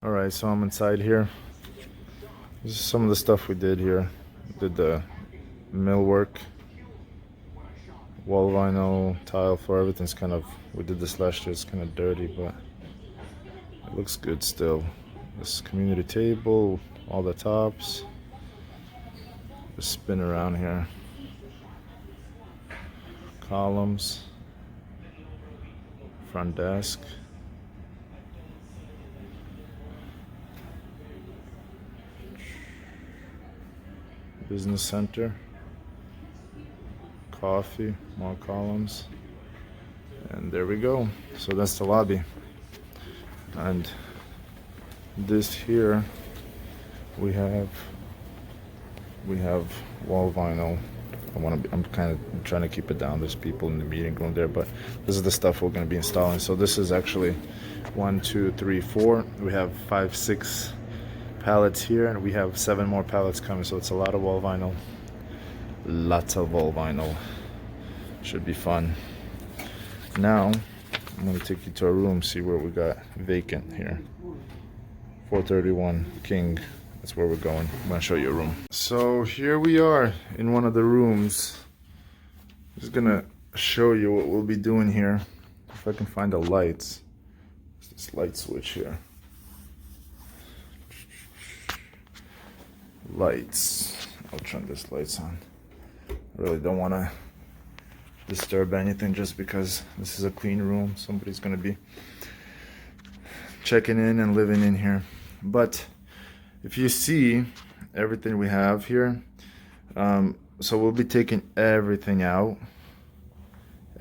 All right, so I'm inside here. This is some of the stuff we did here. Did the millwork, wall vinyl, tile floor. Everything's kind of, we did this last year. It's kind of dirty, but it looks good still. This community table, all the tops. Just spin around here. Columns, front desk. Business center, coffee, more columns, and there we go. So that's the lobby. And this here we have wall vinyl. I'm kind of trying to keep it down. There's people in the meeting room there, but this is the stuff we're going to be installing. So this is actually 1, 2, 3, 4. We have 5, 6 pallets here, and we have 7 more pallets coming. So it's a lot of wall vinyl. Lots of wall vinyl. Should be fun. Now I'm going to take you to a room, see where we got vacant here. 431 King. That's where we're going. I'm going to show you a room. So here we are in one of the rooms. Just going to show you what we'll be doing here. If I can find the lights. There's this light switch here. Lights. I'll turn this lights on. I really don't want to disturb anything just because this is a clean room. Somebody's going to be checking in and living in here. But if you see everything we have here, so we'll be taking everything out.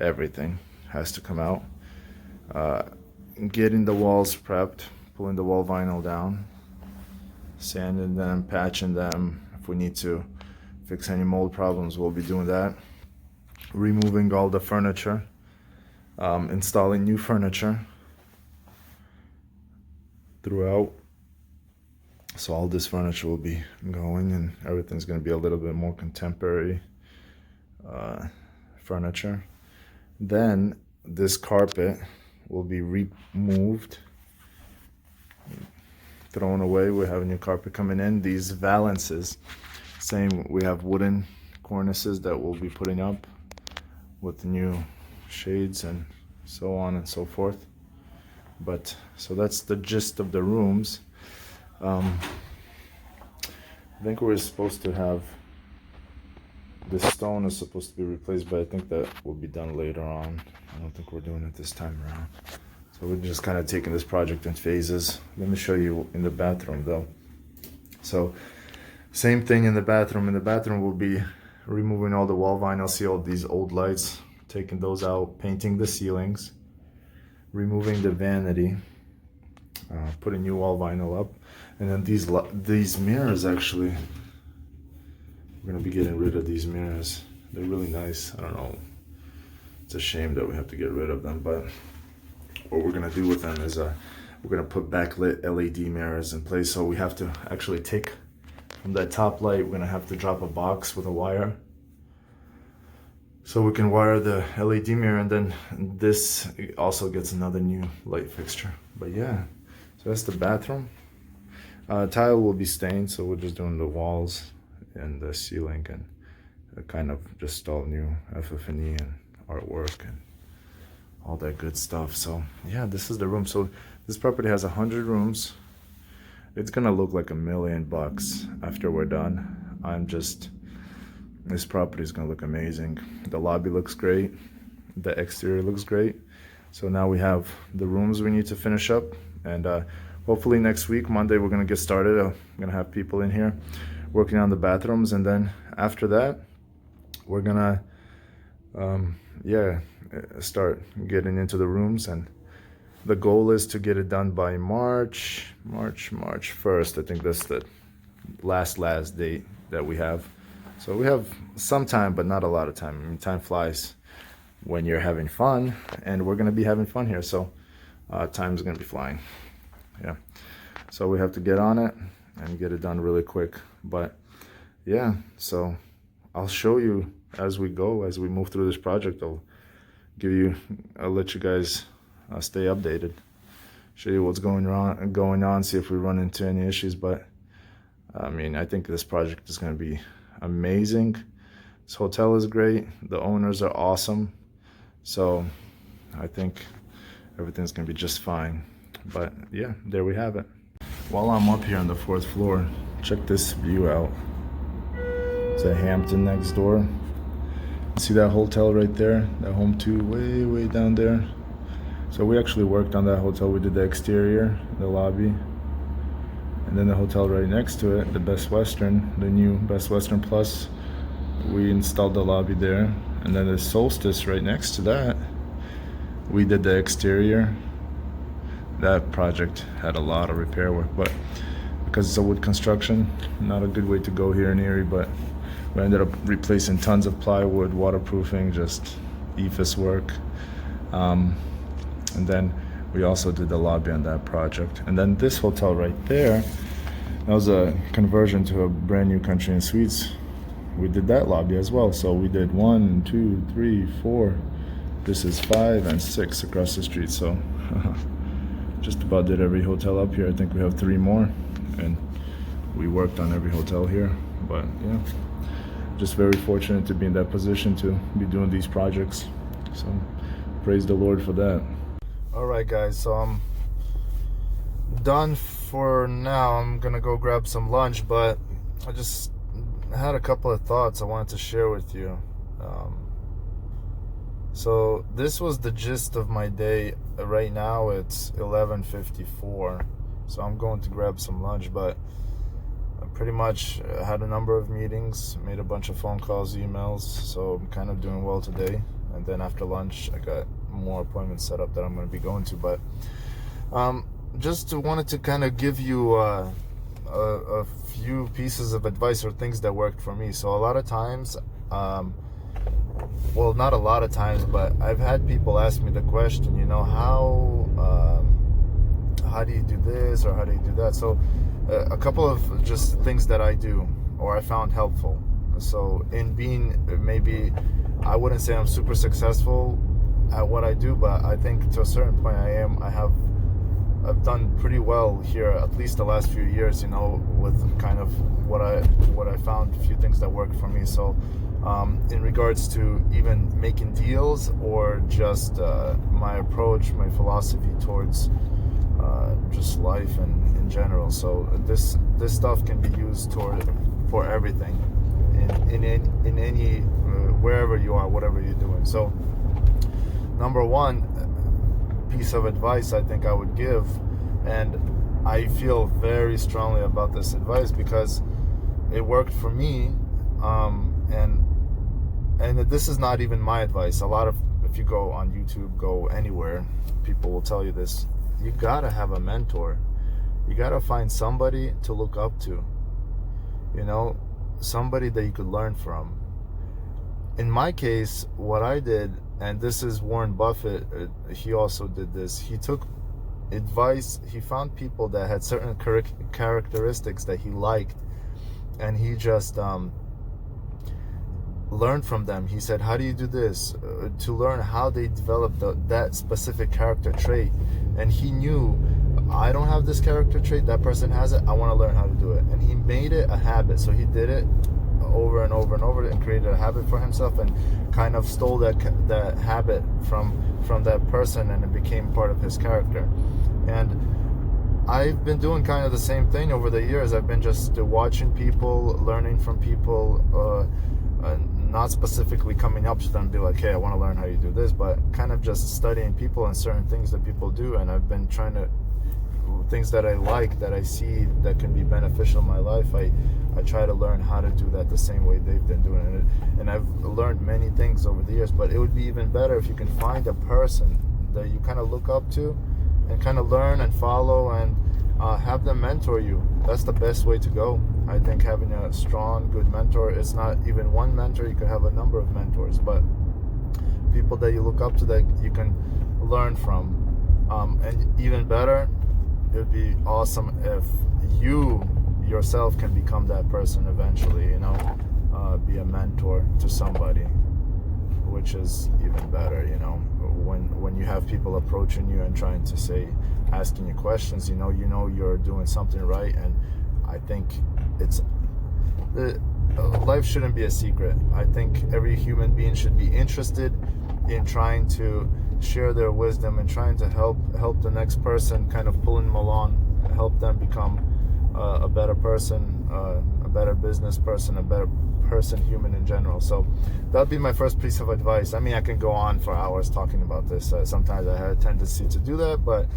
Everything has to come out. Getting the walls prepped, pulling the wall vinyl down, sanding them, patching them. If we need to fix any mold problems, we'll be doing that. Removing all the furniture, installing new furniture throughout. So all this furniture will be going, and everything's going to be a little bit more contemporary furniture. Then this carpet will be removed, thrown away. We have a new carpet coming in. These valances, same, we have wooden cornices that we'll be putting up with new shades and so on and so forth. But so that's the gist of the rooms. I think we're supposed to have, this stone is supposed to be replaced, but I think that will be done later on. I don't think we're doing it this time around. So we're just kind of taking this project in phases. Let me show you in the bathroom though. So same thing in the bathroom. In the bathroom we'll be removing all the wall vinyl, see all these old lights, taking those out, painting the ceilings, removing the vanity, putting new wall vinyl up, and then these mirrors, actually we're gonna be getting rid of these mirrors. They're really nice. I don't know, it's a shame that we have to get rid of them, but what we're gonna do with them is we're gonna put backlit LED mirrors in place. So we have to actually take from that top light, we're gonna have to drop a box with a wire so we can wire the LED mirror, and then this also gets another new light fixture. But yeah, so that's the bathroom. Tile will be stained, so we're just doing the walls and the ceiling and kind of just all new FF&E and artwork and all that good stuff. So yeah, this is the room. So this property has 100 rooms. It's gonna look like $1 million after we're done. This property is gonna look amazing. The lobby looks great. The exterior looks great. So now we have the rooms we need to finish up, and hopefully next week, Monday, we're gonna get started. I'm gonna have people in here working on the bathrooms, and then after that, we're gonna start getting into the rooms, and the goal is to get it done by March 1st. I think that's the last date that we have. So we have some time, but not a lot of time. I mean, time flies when you're having fun, and we're gonna be having fun here. So time's gonna be flying. Yeah. So we have to get on it and get it done really quick. But yeah, so I'll show you as we go, as we move through this project. I'll let you guys stay updated. show you what's going on, see if we run into any issues. But I mean, I think this project is going to be amazing. This hotel is great. The owners are awesome. So I think everything's going to be just fine. But yeah, there we have it. While I'm up here on the 4th floor, check this view out. It's a Hampton next door. See that hotel right there? That Home 2 way down there. So we actually worked on that hotel. We did the exterior, the lobby. And then the hotel right next to it, the Best Western, the new Best Western Plus. We installed the lobby there. And then the Solstice right next to that, we did the exterior. That project had a lot of repair work, but because it's a wood construction, not a good way to go here in Erie, but we ended up replacing tons of plywood, waterproofing, just EIFS work. And then we also did the lobby on that project. And then this hotel right there, that was a conversion to a brand new Country Inn Suites. We did that lobby as well. So we did 1, 2, 3, 4. This is 5 and 6 across the street. So just about did every hotel up here. I think we have 3 more, and we worked on every hotel here. But yeah, just very fortunate to be in that position to be doing these projects. So praise the Lord for that. All right, guys, so I'm done for now. I'm gonna go grab some lunch, but I just had a couple of thoughts I wanted to share with you. So this was the gist of my day. Right now it's 11:54, so I'm going to grab some lunch, but I pretty much had a number of meetings, made a bunch of phone calls, emails, so I'm kind of doing well today. And then after lunch I got more appointments set up that I'm going to be going to. But just wanted to kind of give you a few pieces of advice or things that worked for me. So a lot of times, well, not a lot of times, but I've had people ask me the question, you know, how do you do this or how do you do that? So a couple of just things that I do or I found helpful. So in being, maybe I wouldn't say I'm super successful at what I do, but I think to a certain point I've done pretty well here, at least the last few years, you know, with kind of what I found, a few things that worked for me. So in regards to even making deals or just my approach, my philosophy towards just life and in general. So this stuff can be used for everything in any wherever you are, whatever you're doing. So number one piece of advice I think I would give, and I feel very strongly about this advice because it worked for me, and this is not even my advice. If you go on YouTube, go anywhere, people will tell you this. You gotta have a mentor. You gotta find somebody to look up to, you know, somebody that you could learn from. In my case, what I did, and this is Warren Buffett, he also did this. He took advice. He found people that had certain characteristics that he liked, and he just learned from them. He said, how do you do this? To learn how they developed that specific character trait. And he knew, I don't have this character trait, that person has it, I want to learn how to do it. And he made it a habit. So he did it over and over and over and created a habit for himself and kind of stole that habit from that person, and it became part of his character. And I've been doing kind of the same thing over the years. I've been just watching people, learning from people, not specifically coming up to them and be like, hey, I want to learn how you do this, but kind of just studying people and certain things that people do. And I've been trying to, things that I like, that I see that can be beneficial in my life, I try to learn how to do that the same way they've been doing it. And I've learned many things over the years, but it would be even better if you can find a person that you kind of look up to and kind of learn and follow and have them mentor you. That's the best way to go. I think having a strong, good mentor, it's not even one mentor, you could have a number of mentors, but people that you look up to that you can learn from. And even better, it would be awesome if you yourself can become that person eventually, you know, be a mentor to somebody, which is even better, you know, when you have people approaching you and trying to say, asking you questions, you know you're doing something right. And I think it's life shouldn't be a secret. I think every human being should be interested in trying to share their wisdom and trying to help the next person, kind of pulling them along, help them become a better person, a better business person, a better person, human in general. So that'd be my first piece of advice. I mean, I can go on for hours talking about this. Sometimes I have a tendency to do that, but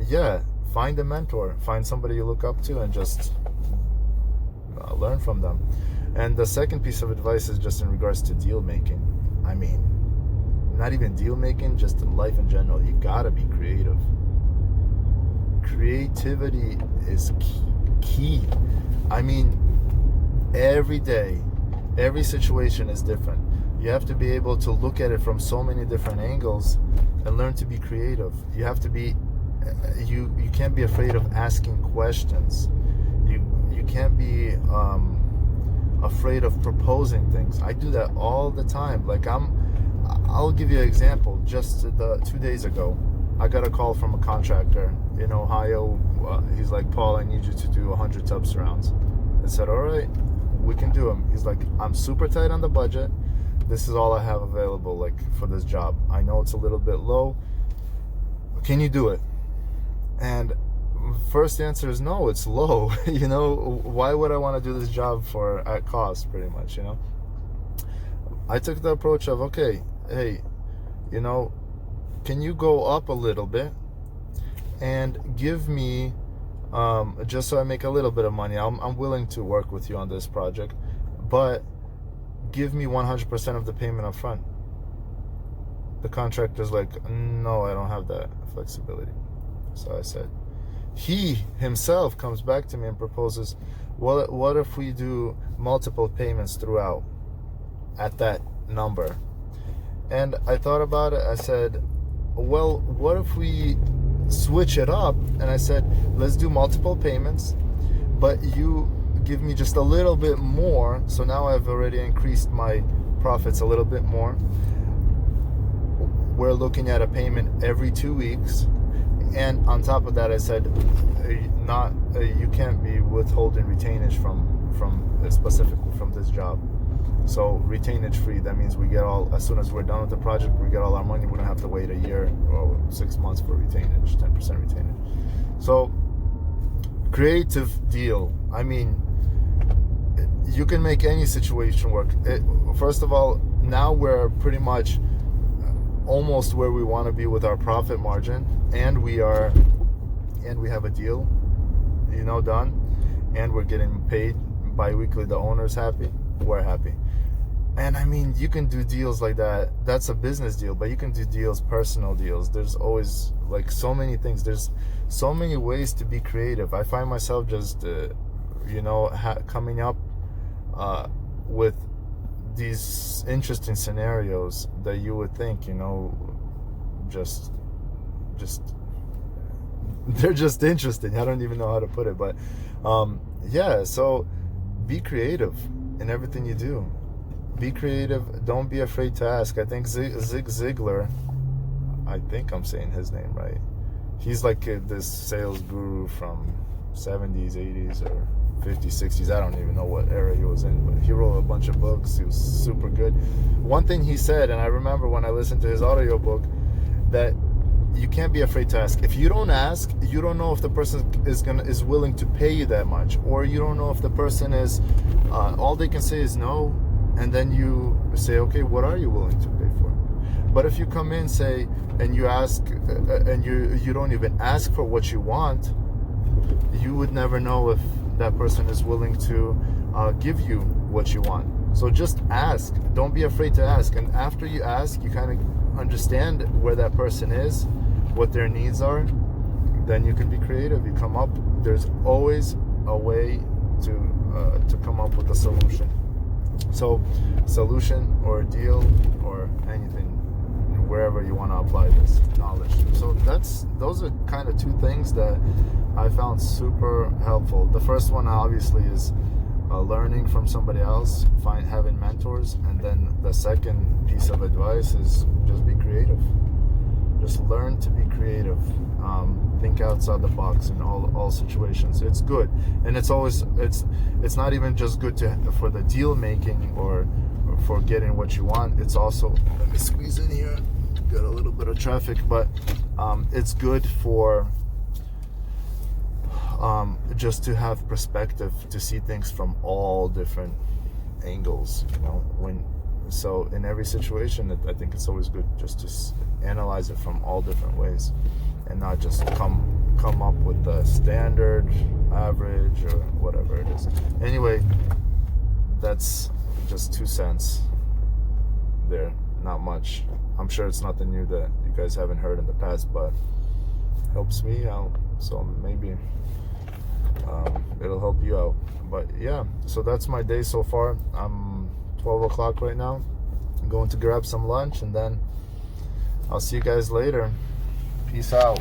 yeah, find a mentor, find somebody you look up to, and just learn from them. And the second piece of advice is just in regards to deal making. I mean, not even deal making, just in life in general. You gotta be creative. Creativity is key. I mean, every day, every situation is different. You have to be able to look at it from so many different angles and learn to be creative. You have to be, you can't be afraid of asking questions. You can't be afraid of proposing things. I do that all the time. Like I'll give you an example. Just 2 days ago, I got a call from a contractor in Ohio. He's like, Paul, I need you to do 100 tub surrounds. I said, all right, we can do them. He's like, I'm super tight on the budget. This is all I have available, like, for this job. I know it's a little bit low. Can you do it? And first answer is no, it's low. Why would I want to do this job at cost, pretty much, I took the approach of, okay, hey, can you go up a little bit and give me, just so I make a little bit of money, I'm willing to work with you on this project, but give me 100% of the payment up front. The contractor's like, no, I don't have that flexibility. So I said, he himself comes back to me and proposes, well, what if we do multiple payments throughout at that number? And I thought about it. I said, well, what if we switch it up? And I said, let's do multiple payments, but you give me just a little bit more. So now I've already increased my profits a little bit more. We're looking at a payment every 2 weeks. And on top of that, I said, you can't be withholding retainage from specifically from this job. So retainage free, that means we get as soon as we're done with the project, we get all our money. We don't have to wait a year or 6 months for retainage, 10% retainage. So creative deal. I mean, you can make any situation work. First of all, now we're pretty much almost where we want to be with our profit margin, and we have a deal, done, and we're getting paid bi-weekly. The owner's happy, we're happy. And I mean, you can do deals like that. That's a business deal, but you can do deals, personal deals. There's always like so many things. There's so many ways to be creative. I find myself just coming up with these interesting scenarios that you would think, just they're just interesting. I don't even know how to put it, but yeah, so be creative in everything you do. Be creative. Don't be afraid to ask. I think Zig Ziglar, I think I'm saying his name right, he's like this sales guru from 70s, 80s, or 50s, 60s. I don't even know what era he was in, but he wrote a bunch of books. He was super good. One thing he said, and I remember when I listened to his audiobook, that you can't be afraid to ask. If you don't ask, you don't know if the person is willing to pay you that much, or you don't know if the person is all they can say is no, and then you say, okay, what are you willing to pay for? But if you come in, say, and you ask, and you don't even ask for what you want, you would never know if that person is willing to give you what you want. So just ask. Don't be afraid to ask. And after you ask, you kind of understand where that person is, what their needs are. Then you can be creative. You come up. There's always a way to come up with a solution. So solution or a deal or anything, wherever you want to apply this knowledge. So those are kind of two things that I found super helpful. The first one obviously is learning from somebody else, having mentors, and then the second piece of advice is just be creative. Just learn to be creative. Think outside the box in all situations. It's good, and it's not even just good for the deal making or for getting what you want. It's also, let me squeeze in here, got a little bit of traffic, but it's good for just to have perspective, to see things from all different angles, you know. So in every situation, I think it's always good just to analyze it from all different ways, and not just come up with the standard, average, or whatever it is. Anyway, that's just 2 cents there, not much. I'm sure it's nothing new that you guys haven't heard in the past, but helps me out, so maybe it'll help you out. But yeah, so that's my day so far. I'm 12 o'clock right now. I'm going to grab some lunch, and then I'll see you guys later. Peace out.